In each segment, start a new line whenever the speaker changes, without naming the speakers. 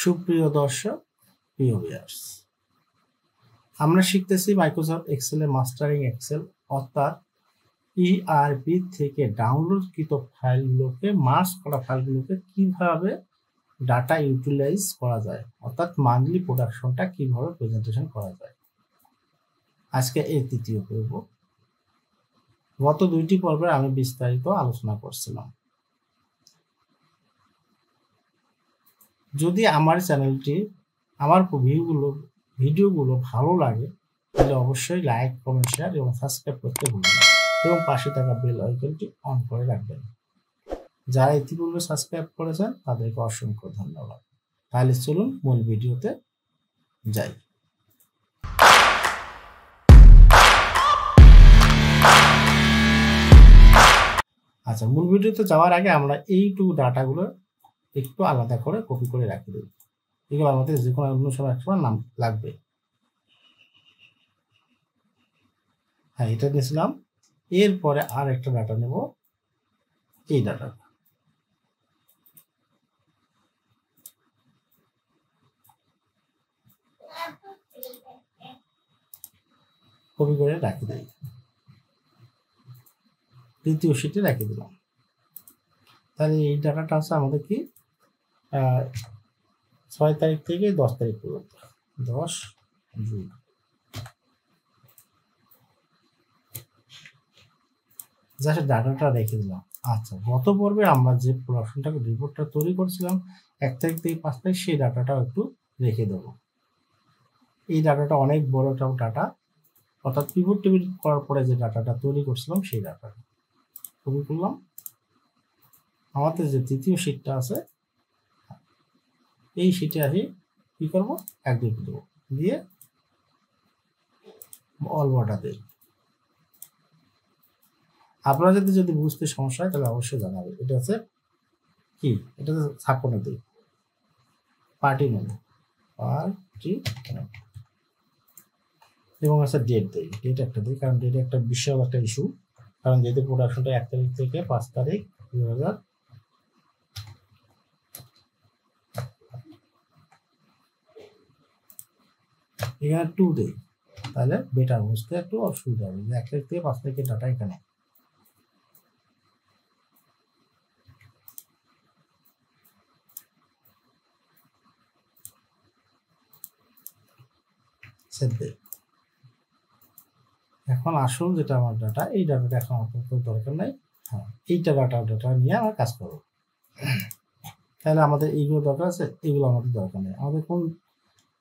সুপ্রিয় দর্শক, প্রিয় ভিউয়ার্স, আমরা শিখতেছি মাইক্রোসফট এক্সেলে মাস্টারিং এক্সেল, অর্থাৎ ইআরপি থেকে ডাউনলোডকৃত ফাইলগুলোকে মার্জ করা ফাইলগুলোকে কিভাবে ডাটা ইউটিলাইজ করা যায়, অর্থাৎ মান্থলি প্রোডাকশনটা কিভাবে প্রেজেন্টেশন করা যায়। আজকে এই তৃতীয় পর্ব। গত দুইটি পর্বে আমি বিস্তারিত আলোচনা করছিলাম। যদি আমার চ্যানেলটি, আমার ভিডিওগুলো ভালো লাগে তাহলে অবশ্যই লাইক, কমেন্ট, শেয়ার এবং সাবস্ক্রাইব করতে ভুলবেন না এবং পাশে থাকা বেল আইকনটি অন করে রাখবেন। যারা ইতিপূর্বে সাবস্ক্রাইব করেছেন তাদেরকে অসংখ্য ধন্যবাদ। তাহলে চলুন মূল ভিডিওতে যাই। আচ্ছা, মূল ভিডিওতে যাওয়ার আগে আমরা এইটুকু ডাটাগুলো একটু আলাদা করে কপি করে রাখি দিই। এগুলো আমাদের যে কোনো অন্য সময় একসময় নাম লাগবে। হ্যাঁ, এটা নিয়েছিলাম। এরপরে আর একটা ডাটা নেব, এই ডাটাটা কপি করে রাখি দিই, দ্বিতীয় শিটে রেখে দিলাম। তাহলে এই ডাটাটা আছে আমাদের কি 6 তারিখ থেকে 10 তারিখ পর্যন্ত, 10 জুন। জাস্ট ডাটাটা রেখে দিলাম। আচ্ছা, গত পর্বে আমরা যে প্রোডাকশনটাকে রিপোর্টটা তৈরি করছিলাম 1 তারিখ থেকে 5 তারিখ, সেই ডাটাটাও একটু রেখে দেব। এই ডাটাটা অনেক বড় একটা ডাটা, অর্থাৎ পিভট টেবিল করার পরে যে ডাটাটা তৈরি করছিলাম সেই ডাটাটা কপি করলাম। আমাদের যে তৃতীয় শিটটা আছে, এই শিটে আসি কি করবো, একদম দেবো, দিয়ে অল বর্ডার দিই। আপনারা যদি বুঝতে সমস্যা হয় তাহলে অবশ্যই জানাবেন। এটা আছে কি, এটা ছাপ্পান্ন দিই, পার্টি নেব, পার্টি এবং আছে ডেট দিই, ডেট একটা দিই, কারণ ডেট একটা বিশাল একটা ইস্যু। কারণ যেহেতু প্রোডাকশনটা 1 তারিখ থেকে 5 তারিখ 2000, এখানে 2 দিই, তাহলে বেটার বুঝতে একটু অসুবিধা হবে। 1 তারিখ থেকে 5 তারিখের ডাটা এখানে। এখন আসুন, যেটা আমার ডাটা, এই ডাটাটা এখন আপাতত দরকার নাই। হ্যাঁ, এইটা ডাটা নিয়ে আমরা কাজ করবো। তাহলে আমাদের এইগুলো দরকার আছে, এইগুলো আমাদের দরকার নেই। আমাদের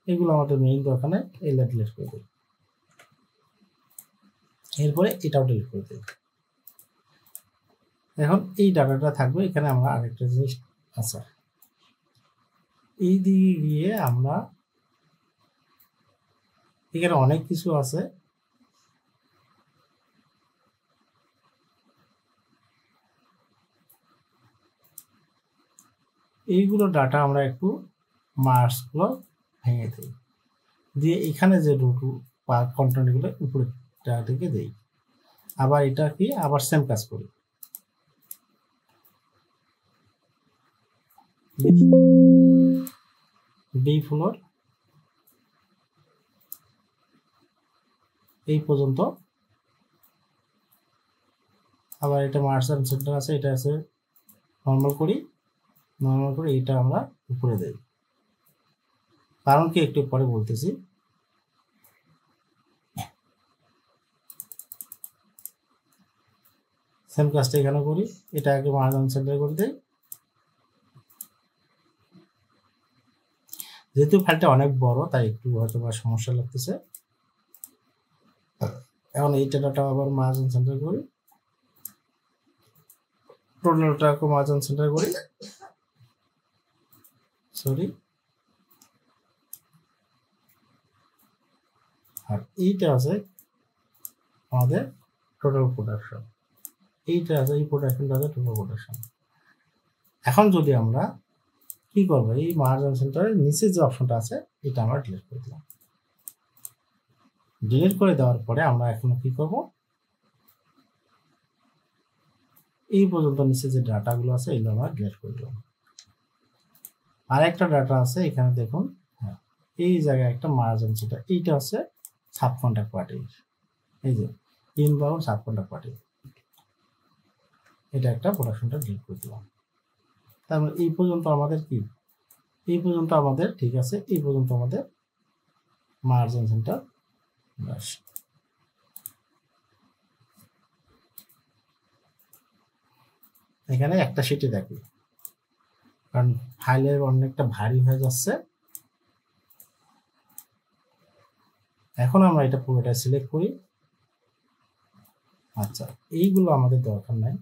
এগুলো আমাদের মেইন দরকার নেই, এগুলো ডিলিট করে দিই। এরপরে এটাও ডিলিট করে দিই। এখন এই ডাটাটা থাকবে এখানে। আমরা আরেকটা জিনিস আছে, এই দিকে গিয়ে আমরা এখানে অনেক কিছু আছে। এইগুলো ডাটা আমরা একটু মার্কসগুলো ভেঙে দিই, দিয়ে এখানে যে রুটু বা কন্টেন্টগুলো উপরে থেকে দেই। আবার এটা কি, আবার সেম কাজ করি। বি ফ্লোর এই পর্যন্ত। আবার এটা মার্কস সেন্টার আছে, এটা আছে নর্মাল করি, এটা আমরা উপরে দেই। কারণ কি একটু পরে বলতেছি। সেম কাজটা এখানে করি, এটা আগে মার্জিন সেন্টার করে দেই। যেহেতু ফাইলটা অনেক বড় তাই একটু হয়তো বা সমস্যা লাগতেছে। এখন এই ডাটা আবার মার্জিন সেন্টার করি, টোটালটাকে মার্জিন সেন্টার করি, সরি। আর এইটা আছে আমাদের টোটাল প্রোডাকশন, এইটা আছে, এই প্রোডাকশনটা আছে টোটাল প্রোডাকশন। এখন যদি আমরা কি করবো, এই মার্জিন সেন্টারের নিচে যে অপশনটা আছে এটা আমরা ডিলিট করে দিলাম। ডিলিট করে দেওয়ার পরে আমরা এখন কি করব, এই পর্যন্ত নিচে যে ডাটাগুলো আছে এগুলো আমরা ডিলিট করে দিলাম। আর একটা ডাটা আছে এখানে দেখুন, হ্যাঁ, এই জায়গায় একটা মার্জিন সেটা, এইটা হচ্ছে সাব কন্ট্যাক্ট পার্টি, এই যে ইনবাউন্ড সাব কন্ট্যাক্ট পার্টি, এটা একটা প্রোডাকশনটা ডিলিট করে দিলাম। তারপরে এই পর্যন্ত আমাদের কি, এই পর্যন্ত আমাদের ঠিক আছে, এই পর্যন্ত আমাদের মার্জিন সেন্টার ব্রাশ। এখানে একটা শিটে দেখি, কারণ ফাইলের অনেকটা ভারী হয়ে যাচ্ছে। এখন আমরা এটা পুরোটা সিলেক্ট করি। আচ্ছা, এইগুলো আমাদের দরকার নাই,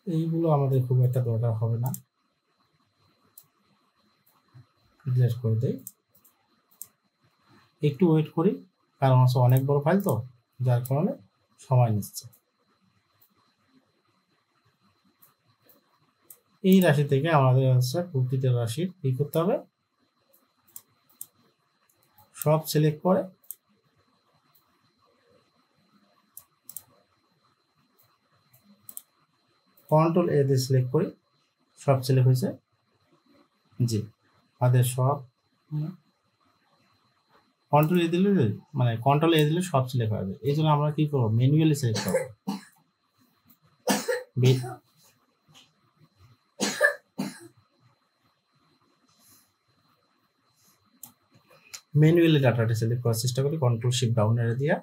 এইগুলো আমাদের খুব একটা দরকার হবে না, ডিলিট করে দেই। একটু ওয়েট করি, কারণ হচ্ছে অনেক বড় ফাইল তো, যার কারণে সময় নিচ্ছে। এই রাশি থেকে আমাদের হচ্ছে প্রতিটা রাশির কি করতে হবে, সব সিলেক্ট করে কন্ট্রোল এ দিয়ে সিলেক্ট করি, সব সিলেক্ট হয়েছে। জি, আমাদের সব কন্ট্রোল এ দিলে, মানে কন্ট্রোল এ দিলে সব সিলেক্ট হবে। এই জন্য আমরা কি করবো, ম্যানুয়ালি সিলেক্ট করবো। ম্যানুয়ালি ডাটাটা সিলেক্ট করার চেষ্টা করি, কন্ট্রোল শিফট ডাউন এর দিয়া।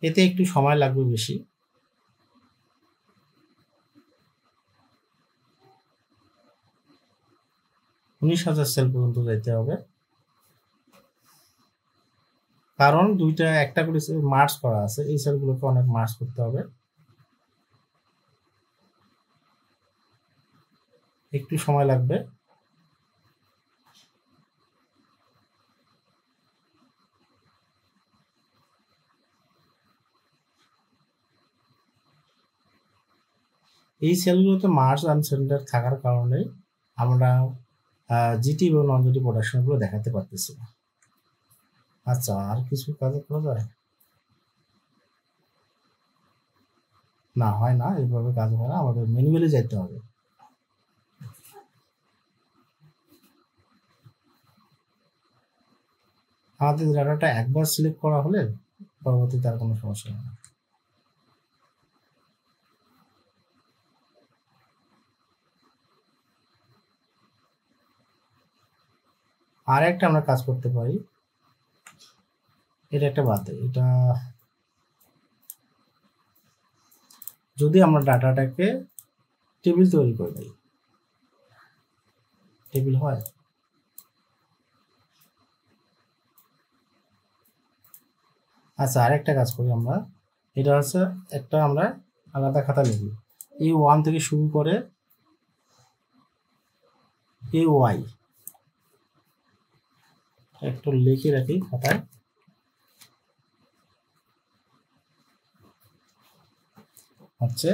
এতে একটু সময় লাগবে বেশি। উনিশ হাজার সেল পর্যন্ত যাইতে হবে, কারণ দুইটা একটা করে মার্জ করা আছে, এই সেলগুলোকে অনেক মার্জ করতে হবে, একটু সময় লাগবে। এই সেলগুলোতে মার্জ আনসেন্টার থাকার কারণে আমরা জিটি এবং নন জিটি প্রোডাকশন গুলো দেখাতে পারতেছি না। আচ্ছা, আর কিছু কাজ করা যায় না, হয় না, এইভাবে কাজ হয় না, আমাদের ম্যানুয়ালি যেতে হবে। আমাদের ডাটাটা একবার সিলেক্ট করা হলে পরবর্তীতে আর কোনো সমস্যা হবে না। আর একটা আমরা কাজ করতে পারি, এটা একটা বাদ দেয়, এটা যদি আমরা ডাটাটাকে টেবিল তৈরি করে দিই, টেবিল হয়। আচ্ছা, আরেকটা কাজ করি আমরা, এটা হচ্ছে একটা আমরা আলাদা খাতা লিখি, এই ওয়ান থেকে শুরু করে এই ওয়াই, একটু লিখে রাখি খাতায়। হচ্ছে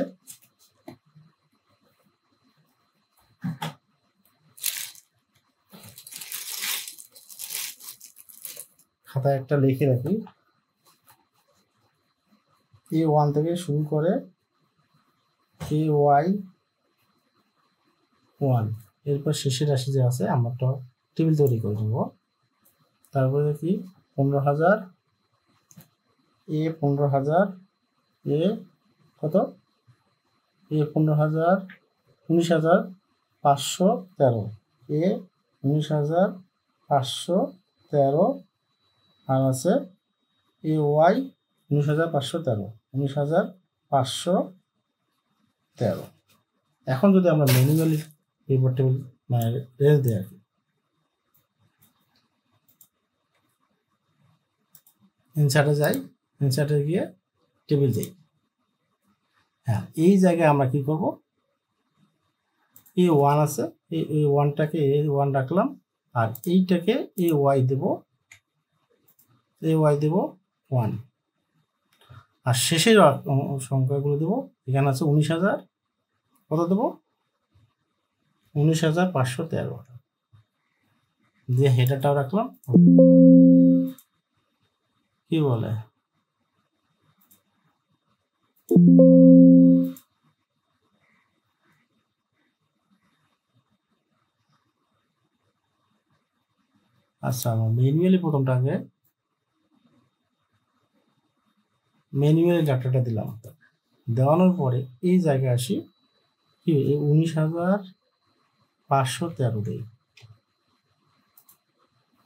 খাতায় একটা লিখে রাখি, এ ওয়ান থেকে শুরু করে এ ওয়াই ওয়ান, এরপর শেষের রাশি যে আছে আমরা তো টেবিল তৈরি করে নেব। তারপরে কি 15,000, এ 15,000, এ কত, এ 15,000, 19,513, এ 19,513, আর আছে এ ওয়াই 19,513, 19,513। এখন যদি আমরা ম্যানুয়ালি পিভট টেবিল মানে রেঞ্জ দিই আর কি, ইনসার্টে যাই, ইনসার্টে গিয়ে টেবিল দিই। হ্যাঁ, এই জায়গায় আমরা কি করব, এ ওয়ান আছে, এই ওয়ানটাকে এ ওয়ান রাখলাম, আর এইটাকে A Y Dev, A Y Dev one, আর শেষের সংখ্যাগুলো দেব। এখানে আছে 19,000, কত দেব, 19,513 দিয়ে হেডারটাও রাখলাম। কি বলে, আচ্ছা, আমরা ম্যানুয়ালি প্রথমটাকে ম্যানুয়ালি ডাটাটা দিলাম, দেওয়ানোর পরে এই জায়গায় আসি, কি 19,513 দেই।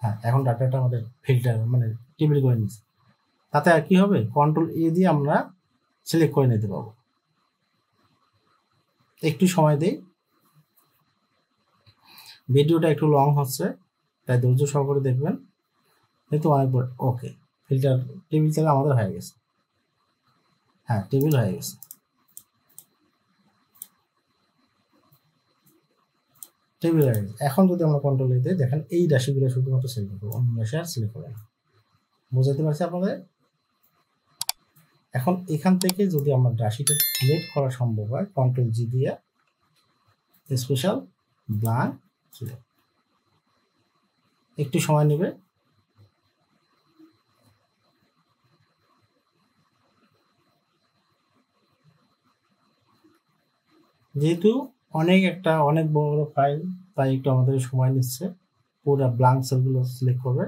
হ্যাঁ, এখন ডাটাটা আমাদের ফিল্টার মানে টেবিল করে নিচ্ছে। তাতে আর কি হবে, কন্ট্রোল এ দিয়ে আমরা সিলেক্ট করে নিতে পারবো। একটু সময় দেই, ভিডিওটা একটু লং হচ্ছে, তাই ধৈর্য সহকারে দেখবেন। কিন্তু অনেক বড়, ওকে, ফিল্টার টেবিল থেকে আমাদের হয়ে গেছে। হ্যাঁ, টেবিল হয়ে গেছে। টেবিল হয়ে গেছে। এখন যদি আমরা কন্ট্রোল এ দিই, দেখেন এই রাশিগুলো শুধুমাত্র সিলেক্ট করবো, অন্য রাশি আর সিলেক্ট করবো না। বুঝাতে পারছি আপনাদের? এখন এখান থেকে যদি আমার রাশিটা সিলেক্ট করা সম্ভব হয়, কন্ট্রোল জি দিয়ে স্পেশাল ব্ল্যাঙ্ক সিলেক্ট, একটু সময় নেবে। যেহেতু অনেক বড় বড় ফাইল, তাই একটু আমাদের সময় নিচ্ছে। পুরো ব্ল্যাঙ্ক সেলগুলো সিলেক্ট করবে।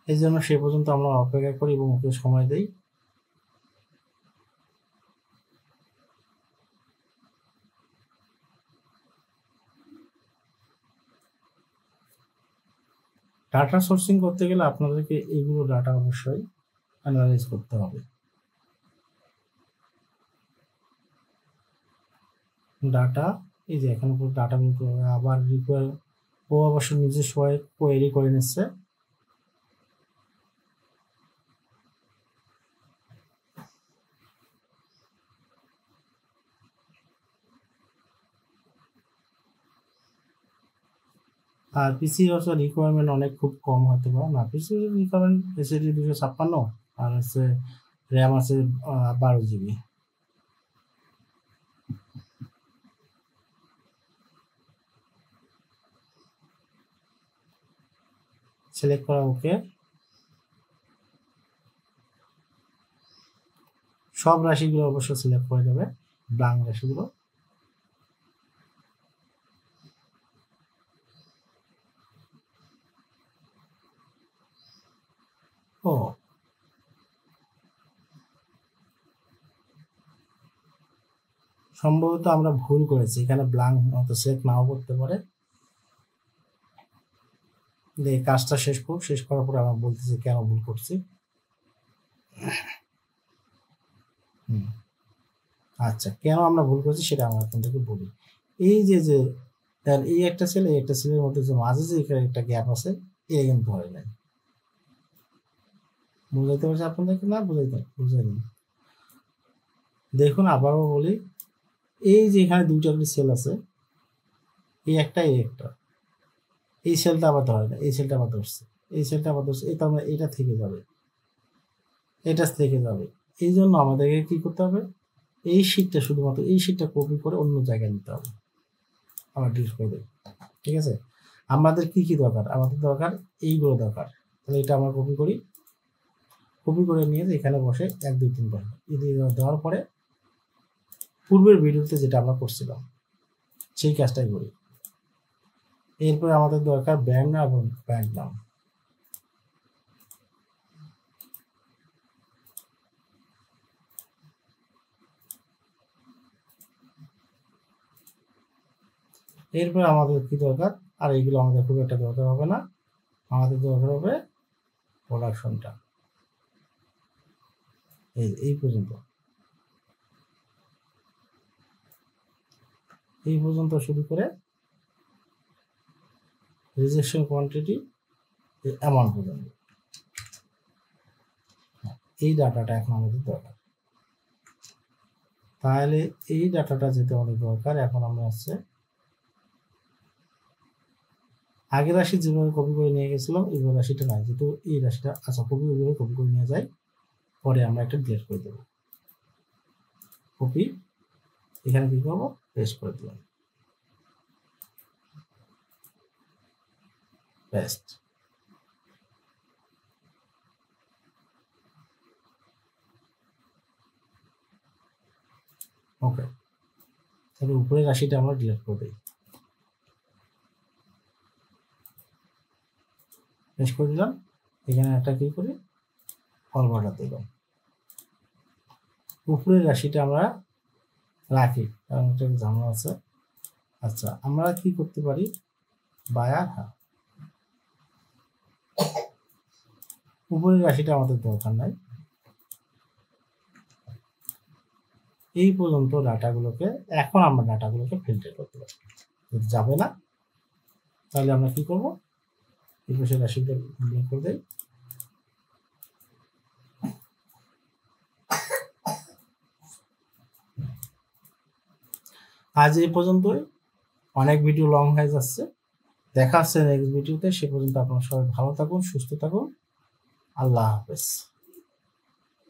এই জন্য সে পর্যন্ত আমরা অপেক্ষা করি এবং ওকে সময় দেই। ডাটা সোর্সিং করতে গেলে আপনাদেরকে এইগুলো ডাটা অবশ্যই অ্যানালাইজ করতে হবে। ডাটা, এই যে এখানে পুরো ডাটা নিতে হবে, আবার রিকোয়ার, ও অবশ্য নিজস্ব কোয়েরি করে নিচ্ছে। আর পিসি হচ্ছে রিকোয়ারমেন্ট অনেক খুব কম হতে পারে না, পিসি রিকোয়ারমেন্ট এসএসডি 256 আর হচ্ছে র্যাম আছে 12 GB। সিলেক্ট করা ওকে। সব রাশিগুলো অবশ্য সিলেক্ট করে দেবে, ব্ল্যাঙ্ক রাশিগুলো। ও, সম্ভবত আমরা ভুল করেছি, এখানে ব্ল্যাঙ্ক হয়তো সিলেক্ট নাও করতে পারে। এই কাজটা শেষ করার পরে আমরা বলতেছি কেন ভুল করছি। আচ্ছা, কেন আমরা ভুল করছি সেটা আমরা আপনাদেরকে বলি। এই যে এই একটা সেল, এই একটা সেলের মধ্যে যে মাঝে যে এখানে একটা গ্যাপ আছে, এটা কিন্তু ধরে নেই। বুঝাইতে পারছি আপনাদেরকে? না বুঝাইনি। দেখুন, আবারও বলি, এই যে এখানে দুইটা করে সেল আছে, এই একটা এই সেলটা আবার ধরে না, এই সেলটা আবার ধরছে, এই সেলটা আবার ধরছে, এটা আমরা এটা থেকে যাবে, এটা থেকে যাবে। এই জন্য আমাদেরকে কি করতে হবে, এই শীটটা শুধুমাত্র এই শীটটা কপি করে অন্য জায়গায় নিতে হবে, আবার ডিলিট করে দেবে। ঠিক আছে? আমাদের কি কি দরকার, আমাদের দরকার এইগুলো দরকার। তাহলে এটা আমরা কপি করে নিয়ে এখানে বসে 1 2 3 বসে দেওয়ার পরে পূর্বের ভিডিওতে যেটা আমরা করছিলাম সেই কাজটাই করি। এরপরে আমাদের দরকার ব্র্যান্ড নাম এবং ব্র্যান্ড নাম। এরপরে আমাদের কি দরকার, আর এইগুলো আমাদের খুব একটা দরকার হবে না, আমাদের দরকার হবে প্রোডাকশনটা। এই পর্যন্ত শুরু করে রিজেকশন কোয়ান্টিটি অ্যামাউন্ট পর্যন্ত, এই ডাটাটা এখন আমাদের দরকার। তাহলে এই ডাটাটা যেতে আমাদের দরকার। এখন আমরা হচ্ছে আগের রাশি যেভাবে কপি করে নিয়ে গেছিলাম, এই রাশিটা নাই, যেহেতু এই রাশিটা আচ্ছা কপি করে নিয়ে যায়, পরে আমরা একটা ডিলিট করে দেবো। কপি, এখানে কি করবো, পেস্ট করে দিলাম, পেস্ট। ওকে, তাহলে উপরের রাশিটা আমরা ডিলিট করে দিই। পেশ করে দিলাম, এখানে একটা কি করি, অল বর্ডার দিলাম। উপরের রাশিটা আমরা রাখি, কারণ এটা ঝামেলা আছে। আচ্ছা, আমরা কি করতে পারি, বায়ার, হ্যাঁ, উপরের রাশিটা আমাদের দরকার নাই। এই পর্যন্ত ডাটাগুলোকে, এখন আমরা ডাটাগুলোকে ফিল্টার করতে পারি। যদি যাবে না তাহলে আমরা কি করব, এই পাশের রাশিটা বের করে দেই। আজ এই পর্যন্তই, অনেক ভিডিও লং হয়ে যাচ্ছে। দেখা হচ্ছে নেক্সট ভিডিওতে। সে পর্যন্ত আপনারা সবাই ভালো থাকুন, সুস্থ থাকুন। আল্লাহ হাফেজ।